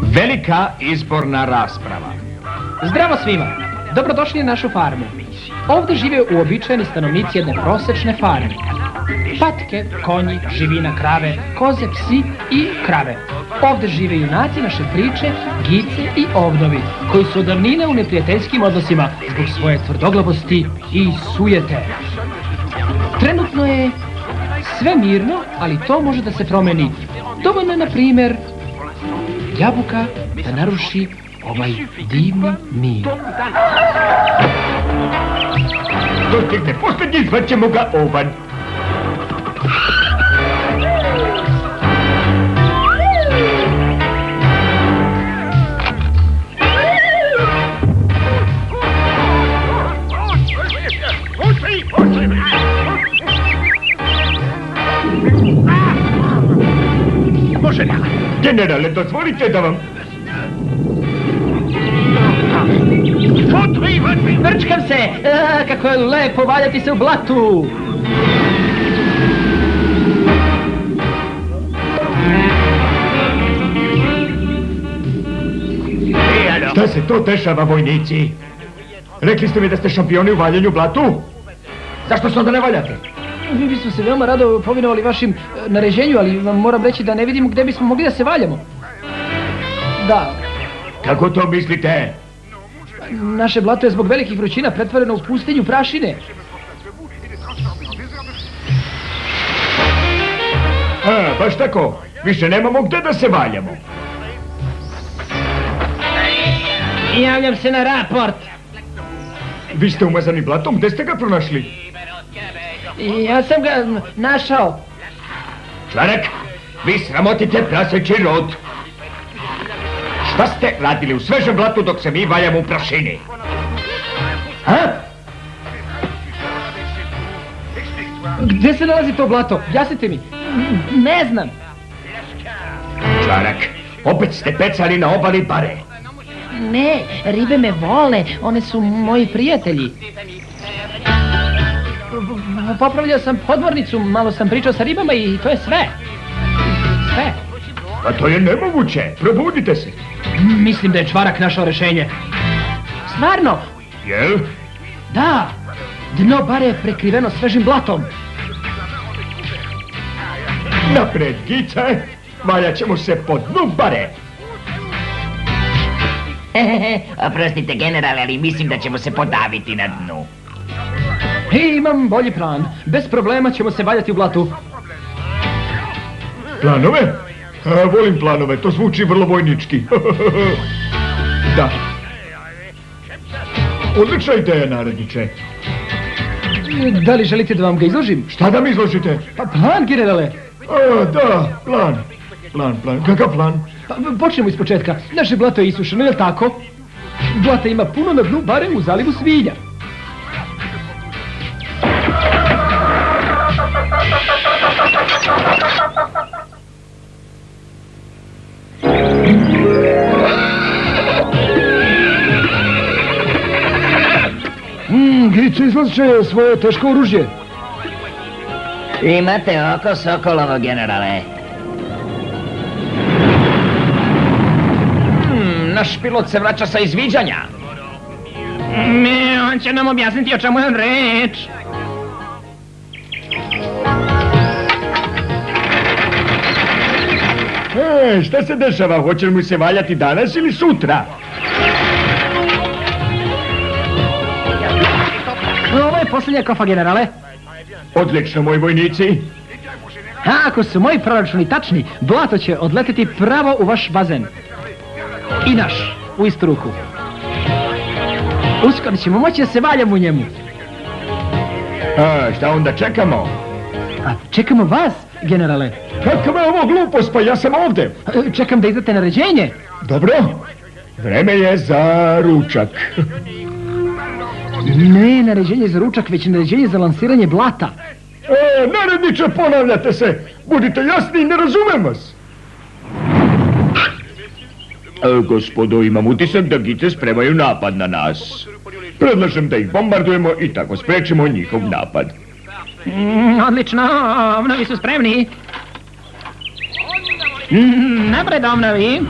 Velika izborna rasprava. Zdravo svima! Dobrodošli na našu farmu. Ovdje žive uobičajeni stanovnici jedne prosječne farme. Patke, konji, živina, krave, koze, psi i krave. Ovdje žive junaci naše priče, gice i ovdovi, koji su od davnine u neprijateljskim odnosima zbog svoje tvrdoglavosti i sujete. Trenutno je sve mirno, ali to može da se promeni. Dovoljno je, na primjer, jabuka da naruši ovaj divni mir. Dostigne posljednji, zvaćemo ga Ovan. Može da. Generale, dozvolite da vam... Vrčkam se! Kako je lepo valjati se u blatu! Šta se to dešava, vojnici? Rekli ste mi da ste šampioni u valjanju blatu? Zašto se onda ne valjate? Mi bismo se veoma rado povinovali vašim naređenju, ali vam moram reći da ne vidimo gdje bismo mogli da se valjamo. Da. Kako to mislite? Naše blato je zbog velikih vrućina pretvoreno u pustinju prašine. Baš tako. Više nemamo gdje da se valjamo. Javljam se na raport. Vi ste umazani blatom, gdje ste ga pronašli? Ja sam ga našao. Članak, vi sramotite praseći rod. Šta ste radili u svežem blatu dok se mi valjamo u prašini? Gdje se nalazi to blato? Jasnite mi. Ne znam. Članak, opet ste pecali na obali bare. Ne, ribe me vole. One su moji prijatelji. Popravljao sam podmornicu, malo sam pričao sa ribama i to je sve. Sve. A to je nemoguće. Probudite se. Mislim da je Čvarak našao rješenje. Stvarno? Jel? Da. Dno bare je prekriveno svežim blatom. Napred, gice. Valjat ćemo se po dnu bare. Oprostite, generale, ali mislim da ćemo se podaviti na dnu. Imam bolji plan. Bez problema ćemo se valjati u blatu. Planove? Volim planove, to zvuči vrlo vojnički. Da. Odlična ideja, naredniče. Da li želite da vam ga izložim? Šta da mi izložite? Pa plan, generale. Da, plan. Plan. Kakav plan? Počnemo iz početka. Naše blato je isušeno, je li tako? Blata ima puno na dnu, barem u zalivu Svinja. Gice, izlače svoje teško oružje. Imate oko Sokolovo, generale. Naš pilot se vraća sa izviđanja. On će nam objasniti o čemu je reč. Šta se dešava? Hoće li se valjati danas ili sutra? Ovo je posljednja kofa, generale. Odlično, moji vojnici. Ako su moji proračuni tačni, blato će odleteti pravo u vaš bazen. I naš, u istu ruku. Uskoro ćemo moći da se valjamo u njemu. Šta onda čekamo? Čekamo vas, generale. Kakva je ovo glupost, pa ja sam ovdje. Čekam da izdate naređenje. Dobro, vreme je za ručak. Ne naređenje za ručak, već naređenje za lansiranje blata. Naredniče, ponavljate se. Budite jasni, ne razumem vas. Gospodo, imam utisak da gice spremaju napad na nas. Predlažem da ih bombardujemo i tako sprečimo njihov napad. Odlično, mnogi su spremni. Napred, omnovi.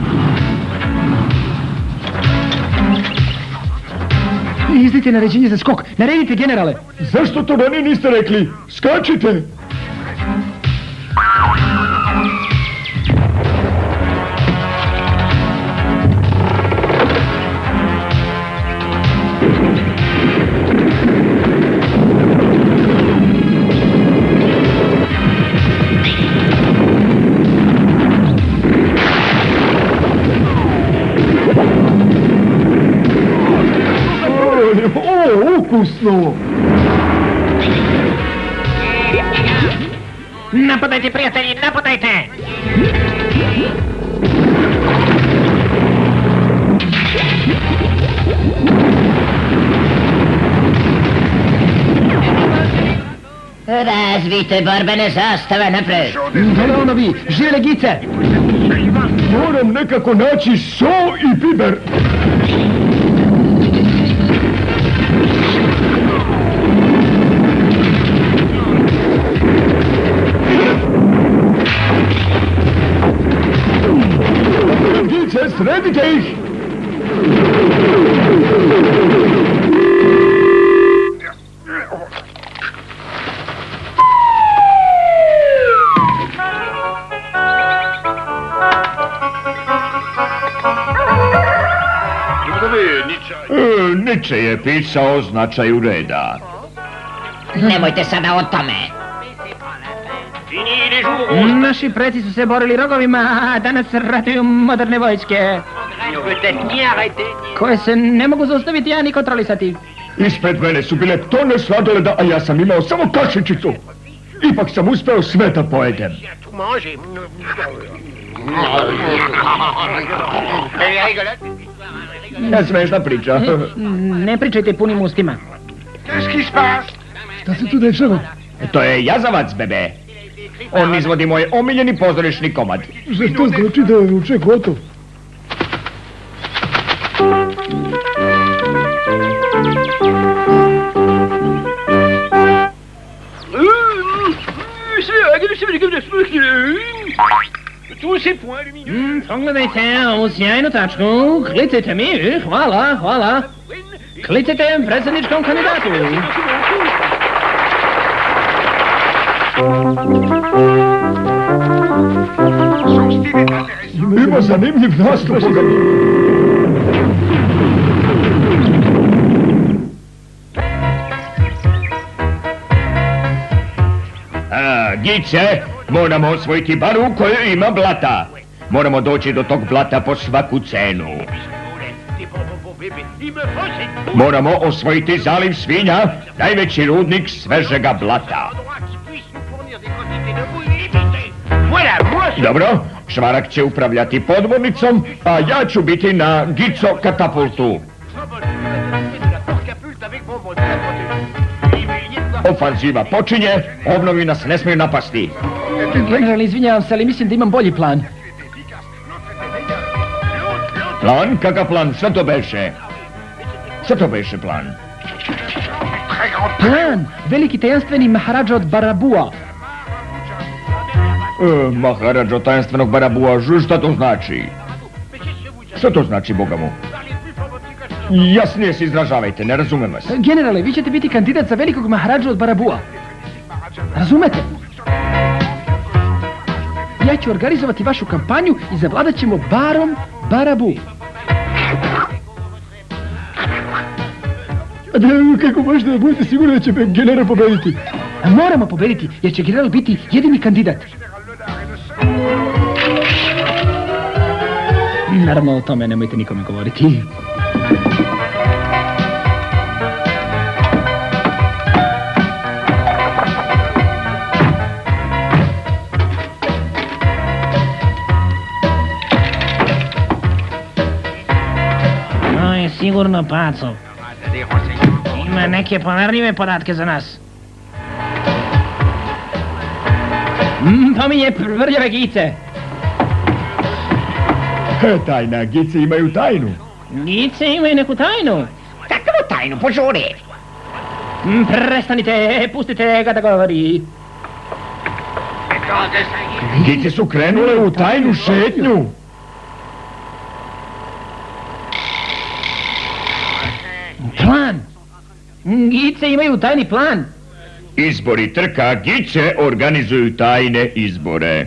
Izdite naređenje za skok. Naredite, generale. Zašto to ranije niste rekli? Skačite! Ukusno! Napadajte, prijatelji, napadajte! Razvijte borbene zastave napred. Dole onovi, živele gice! Moram nekako naći so i biber. Gice, sredite ih! Nietzsche je pisao značaju reda. Nemojte sada o tome. Naši preci su se borili rogovima, a danas ratuju moderne vojske. Koje se ne mogu zaustaviti, a ni kontrolisati. Ispred mene su bile tone sladoleda, a ja sam imao samo kašičicu. Ipak sam uspeo sve da pojedem. Smešna priča. Ne pričajte punim ustima. Šta se tu dešava? To je jazavac, bebe. On izvodi moj omiljeni pozorišni komad. Zar to znači da je ručak gotov? Pogledajte ovu sjajnu tačku, klicajte mi, hvala, hvala. Klicajte predsjedničkom kandidatu. Ima zanimljiv nastup. Gice, moramo osvojiti baru u kojoj ima blata. Moramo doći do tog blata po svaku cenu. Moramo osvojiti zaliv Svinja, najveći rudnik svežega blata. Dobro, Švarak će upravljati podmornicom, a ja ću biti na Gico katapultu. Ofanziva počinje, ovnovi nas ne smiju napasti. General, izvinjavam se, ali mislim da imam bolji plan. Plan? Kakav plan? Šta to beše? Šta to beše plan? Plan! Veliki tajanstveni Maharadža od Barabua. Maharadža tajanstvenog Barabua, šta to znači? Šta to znači, Boga mu? Jasnije se izražavajte, ne razumem vas. Generale, vi ćete biti kandidat za velikog Maharadža od Barabua. Razumete? Ja ću organizovati vašu kampanju i zavladat ćemo barom Barabu. Kako možete da budete sigurni da će general pobediti? Moramo pobediti, jer će general biti jedini kandidat. Naravno, o tome nemojte nikome govoriti. To je sigurno Pacov. Ima neke poverljive podatke za nas. Pominje vrljave gice. Tajna, gice imaju tajnu. Gice imaju neku tajnu. Kakvu tajnu, požuri? Prestanite, pustite ga da govori. Gice su krenule u tajnu šetnju. Plan! Gice imaju tajni plan. Izbori trka Gice organizuju tajne izbore.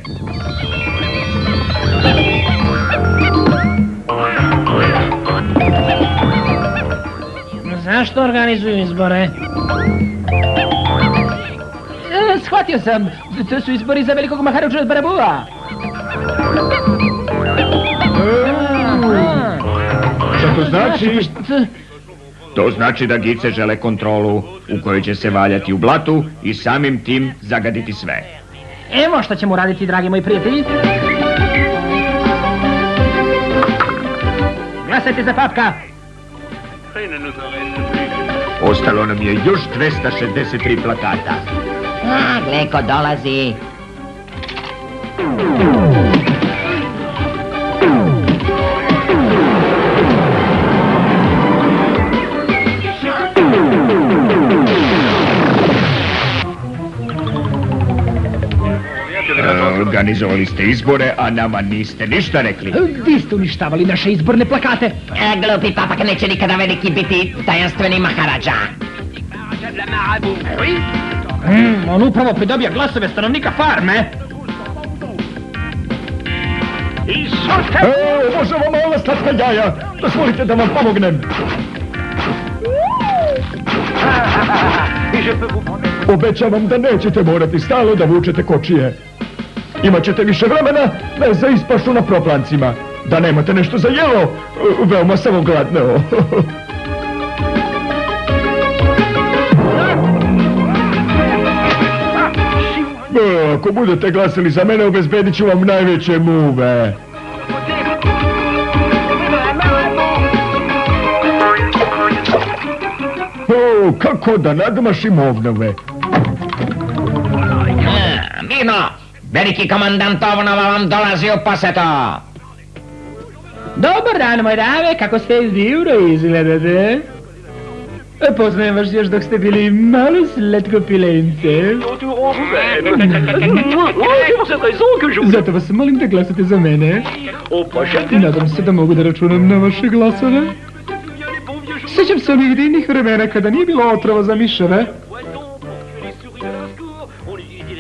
Zašto organizuju izbore? Shvatio sam, to su izbori za velikog Maharadžu od Barabua. Šta to znači? To znači da Gice žele kontrolu u kojoj će se valjati u blatu i samim tim zagaditi sve. Evo što ćemo raditi, dragi moji prijatelji. Glasajte za Papka. Ostalo nam je još 263 plakata. Gle ko dolazi. Organizovali ste izbore, a nama niste ništa rekli. Vi ste uništavali naše izborne plakate. Glupi Papak neće nikada veliki biti tajanstveni Maharadža. On upravo pridobija glasove stanovnika farme. Može vam mala slatka jaja. Dozvolite da vam pomognem. Obećavam da nećete morati stalno da vučete kočije. Imaćete više vremena za ispašu na proplancima. Da nemate nešto za jelo, veoma sam vam gladneo. Ako budete glasili za mene, obezbedit ću vam najveće muve. Kako da nadmašim ovnove? Mirno, veliki komandant Ovnova vam dolazi u posetu. Dobar dan, moj dame, kako ste divno izgledate. Poznajem vas još dok ste bili malo slatkopilence. Zato vas molim da glasate za mene. Nadam se da mogu da računam na vaše glasove. Sjećam se onih divnih vremena kada nije bilo otrova za miševe.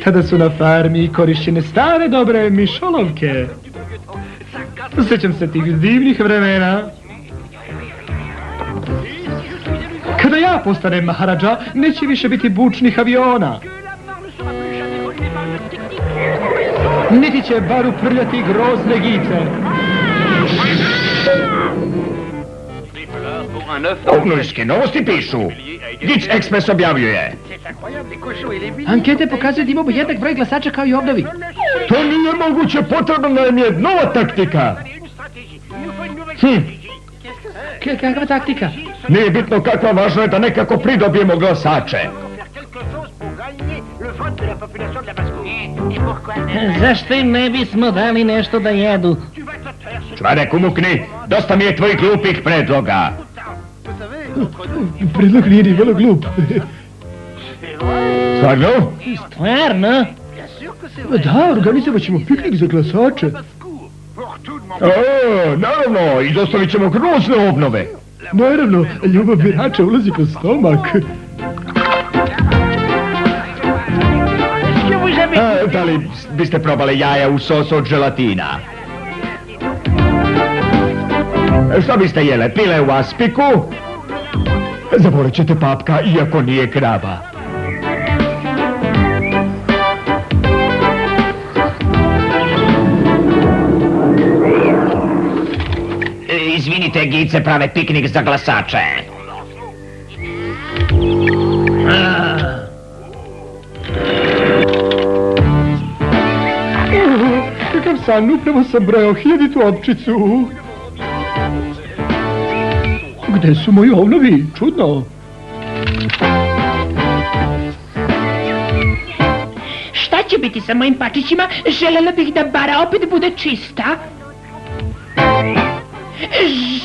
Kada su na farmi korišćene stare dobre mišolovke. Sjećam se tih divnih vremena. Kada ja postanem Maharadža, neće više biti bučnih aviona. Niti će bar uprljati grozne Gice. Ovnojske novosti pišu. Gic Ekspres objavljuje. Ankete pokazuju da imamo jednak broj glasača kao i Ovnovi. To nije moguće, potrebna nam je nova taktika. Kakva taktika? Nije bitno kakva, važno je da nekako pridobijemo glasače. Zašto im ne bismo dali nešto da jedu? Čvarek, umukni, dosta mi je tvojih glupih predloga. Predlog nije ni vrlo glup. Stvarno? Stvarno? Da, organizovat ćemo piknik za glasače. Naravno, i dostavit ćemo grozne obnove. Naravno, ljubav birača ulazi kroz stomak. Da li biste probali jaja u sosu od želatina? Šta biste jele, pile u aspiku? Zavolit ćete Papka, iako nije krava. Izvinite, Gice prave piknik za glasače. Kakav san, upravo sam brojao 1000 opčicu. Gde su moji ovnovi? Čudno. Šta će biti sa mojim pačićima? Želela bih da bara opet bude čista.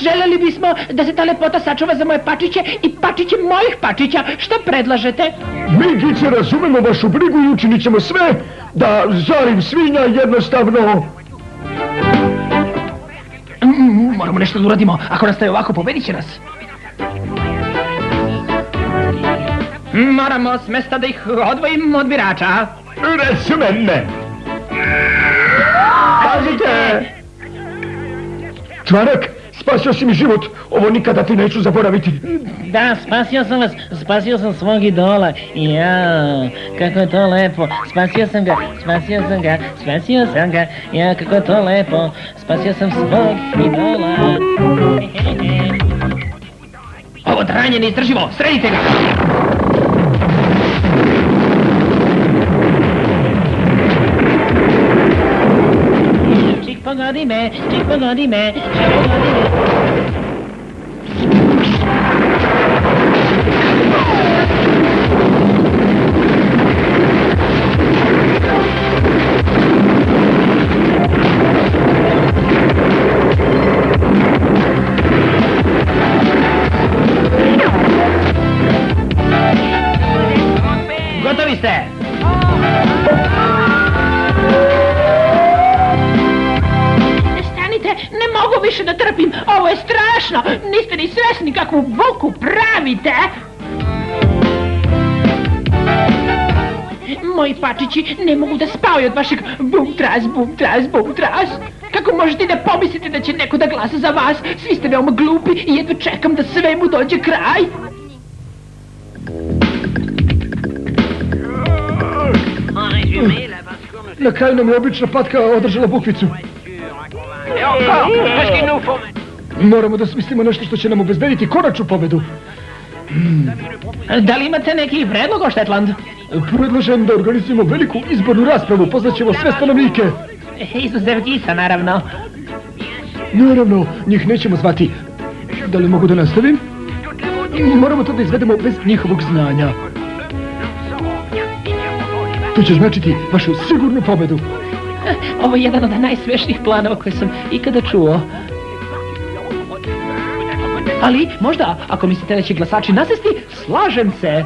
Želeli bismo da se ta lepota sačuva za moje pačiće i pačiće mojih pačića. Šta predlažete? Mi, Gice, razumemo vašu brigu i učinit ćemo sve da zaliv svinja jednostavno... Moramo nešto da uradimo. Ako nastaje ovako, pobedit će nas. Moramo s mesta da ih odvojimo od birača. Resume me! Pazite! Čvarak, spasio si mi život. Ovo nikada ti neću zaboraviti. Da, spasio sam vas, spasio sam svog idola. Ja, kako je to lepo. Spasio sam ga. Ja, kako je to lepo. Spasio sam svog idola. Ovo tranje neizdrživo, sredite ga! Čik pogodi me. Gotovi ste! Stanite, ne mogu više da trpim, ovo je strašno! Niste ni svesni kakvu buku pravite! Moji pačići ne mogu da spavaju od vašeg bum-tras. Kako možete da pomislite da će neko da glasa za vas? Svi ste veoma glupi i jedva čekam da svemu dođe kraj! Na kraju nam je obična patka održala bukvicu. Moramo da smislimo nešto što će nam obezbediti konačnu pobedu. Da li imate neki predlog o Štetland? Predlažem da organizujemo veliku izbornu raspravu, pozvaćemo sve stanovnike. Izuzev Gisa, naravno. Naravno, njih nećemo zvati. Da li mogu da nastavim? Moramo to da izvedemo bez njihovog znanja. To će značiti vašu sigurnu pobedu. Ovo je jedan od najsmešnijih planova koje sam ikada čuo. Ali, možda, ako mislite da će glasači nasesti, slažem se.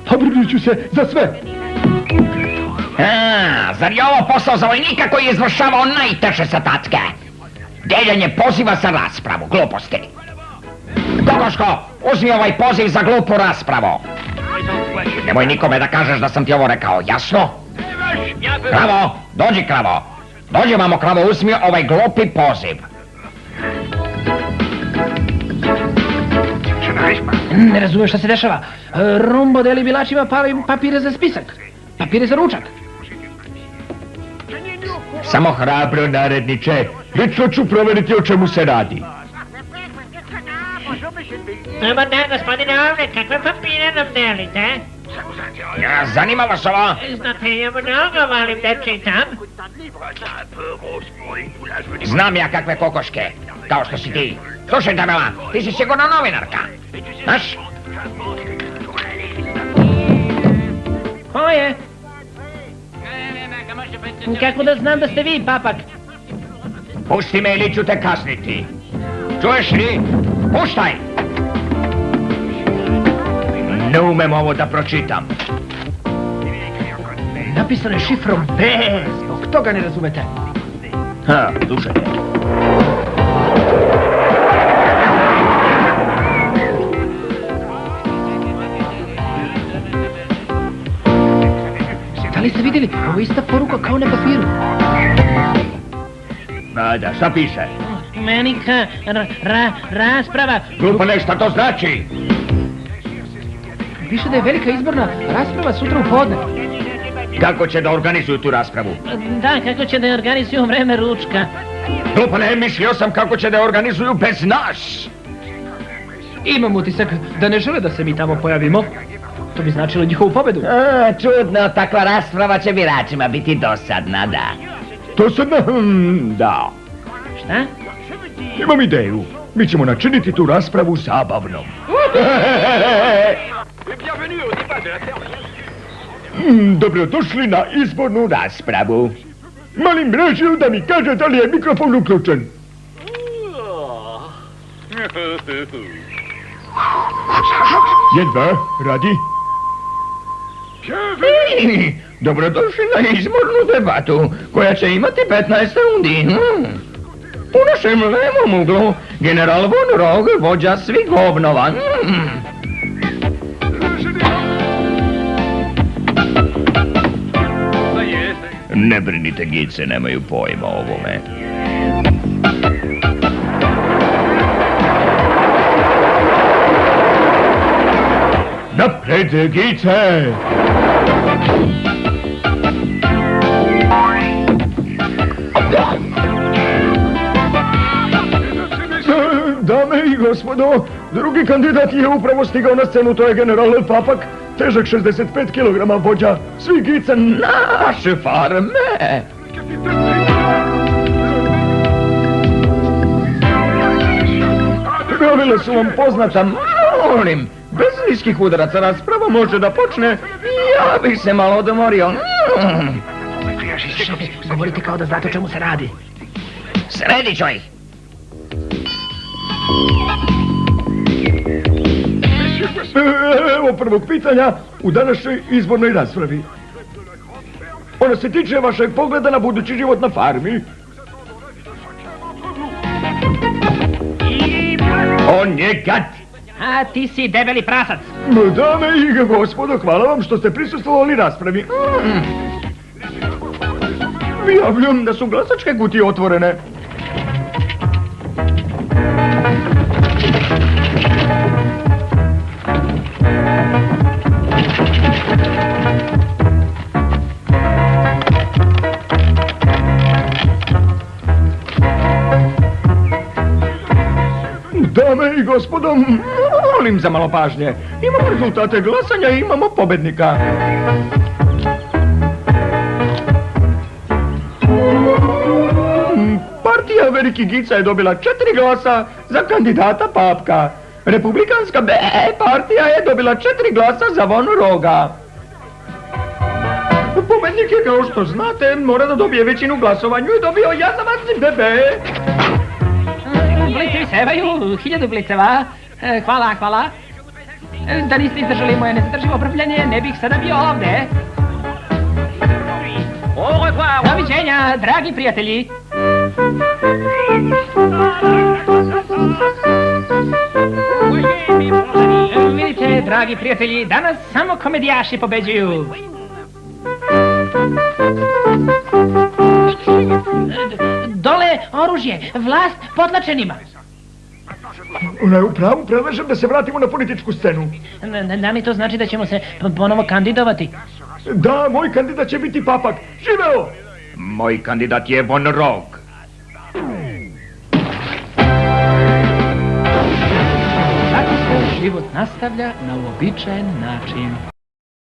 Pobrinut ću se za sve. Zar je ovo posao za vojnika koji je izvršavao najteže zadatke? Deljenje poziva za raspravu, gluposti. Kokoško, uzmi ovaj poziv za glupu raspravu. Nemoj nikome da kažeš da sam ti ovo rekao, jasno? Kravo, dođi kravo. Dođi vamo kravo, uzmi ovaj glupi poziv. Ne razumem šta se dešava. Rumbo deli bilačima papire za spisak. Papire za ručak. Samo hrabro, naredniče. Lično ću proveriti o čemu se radi. Dobar dan, gospodine Ovne, kakve papire nam delite? Zanima vas ovo? Znate, ja mnogo volim da čitam. Znam ja kakve kokoške, kao što si ti. Slušaj, Damela, ti si sigurno novinarka. Znaš? Ko je? Kako da znam da ste vi, papak? Pusti me ili ću te kazniti. Čuješ li? Puštaj! Ne umem ovo da pročitam. Napisano je šifrom B. Zbog toga ne razumete. Slušajte. Da li ste vidjeli? Ovo je ista poruka kao na papiru. Da, šta piše? Menika, rasprava. Glupane, šta to znači? Piše da je velika izborna rasprava sutra u podne. Kako će da organizuju tu raspravu? Da, kako će da je organizuju u vreme ručka? Glupane, mislio sam kako će da je organizuju bez nas. Imam utisak da ne žele da se mi tamo pojavimo. To bi značilo njihovu pobedu. Čudno, takva rasprava će biračima biti dosadna, da. Dosadna? Da. Šta? Imam ideju. Mi ćemo načiniti tu raspravu zabavnom. Dobrodošli na izbornu raspravu. Molim režiju da mi kaže da li je mikrofon uključen. Jedva radi. Dobrodošli na izbornu debatu, koja će imati 15 rundi. U našem levom uglu, general Von Rog, vođa svih obnova. Ne brinite, gice, nemaju pojma o ovome. Napred, gice! Dame i gospodo, drugi kandidat je upravo stigao na scenu, to je general Papak, težak 65 kg, vođa svih gica naše farme. Pravila su vam poznata, molim, bez niskih udaraca rasprava može da počne, ja bih se malo odmorio. Šefe, govorite kao da znate o čemu se radi. Sredi čoj! Evo prvog pitanja u današnjoj izbornoj raspravi. Ona se tiče vašeg pogleda na budući život na farmi. On je gad. A ti si debeli prasac. Dame i gospodo, hvala vam što ste prisustvovali raspravi. Javljam da su glasačke kutije otvorene. Dame i gospodo, molim za malo pažnje. Imamo rezultate glasanja i imamo pobednika. Partija Veliki Gica je dobila 4 glasa za kandidata Papka. Republikanska B partija je dobila 4 glasa za Von Roga. Pobednik je, kao što znate, mora da dobije većinu glasovanju i dobio jazavac BB. Blicevi sevaju, 1000 bliceva. Hvala, hvala. Da niste izdržali moje nezadrživo brvljanje, ne bih sada bio ovde. Doviđenja, dragi prijatelji. Vidite, dragi prijatelji, danas samo komedijaši pobeđuju. Dole oružje, vlast potlačenima. Ona je u pravu, predlažem da se vratimo na političku scenu. Da mi to znači da ćemo se ponovo kandidovati? Da, moj kandidat će biti Papak. Živeo! Moj kandidat je Von Rog. Tako se život nastavlja na uobičajen način.